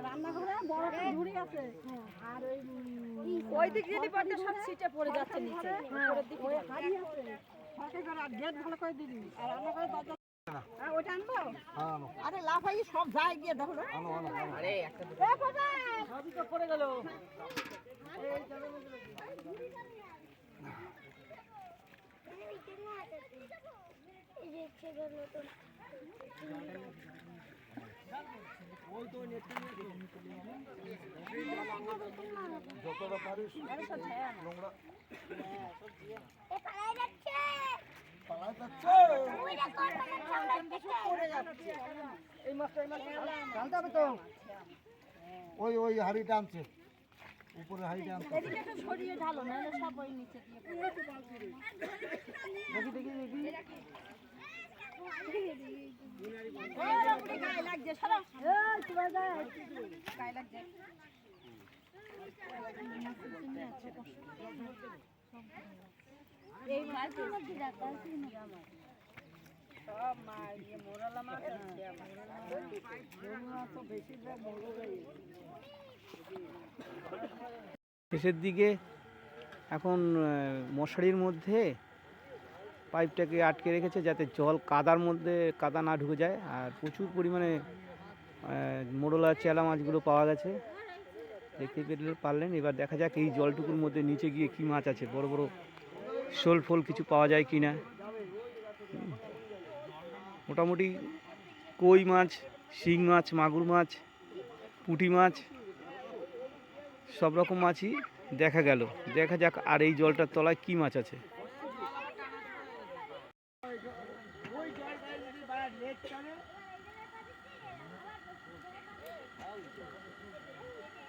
রান্নাঘরে বড় একটা ঝুড়ি আছে, আর ওই দিক দিয়ে পড়তে সব সিটে পড়ে যাচ্ছে নিচে, উপরের দিকে ওই হাড়ি আছে, ফাঁকে করে আর গেট ভালো করে দিবি, আর রান্নাঘরে দরজা ওইটা আনবো। আরে লাফাই সব যায় গিয়ে দেখো। আরে একটা সবই তো পড়ে গেল। যতটা পারিস নোংরা ওই ওই হাড়িটা আনছে, উপরে হাড়িটা আনছে। ছড়িয়ে ঢালো না, সব ওই নিচে দিয়ে দেখি দেখি দেখি গায়ে লাগছে, সরো গায়ে লাগছে। এই মাছ সব মাছ মোরালা মাছ বেশিরভাগ শেষের দিকে এখন মশারির মধ্যে পাইপটাকে আটকে রেখেছে যাতে জল কাদা না ঢুকে যায়। আর প্রচুর পরিমাণে মোরলা চেলা মাছগুলো পাওয়া গেছে, দেখতে পারলেন। এবার দেখা যাক এই জলটুকুর মধ্যে নিচে গিয়ে কি মাছ আছে, বড় বড় শোল ফোল কিছু পাওয়া যায় কি না। মোটামুটি কই মাছ, শিং মাছ, মাগুর মাছ, পুঁটি মাছ, সব রকম মাছই দেখা গেল। দেখা যাক আর এই জলটার তলায় কি মাছ আছে।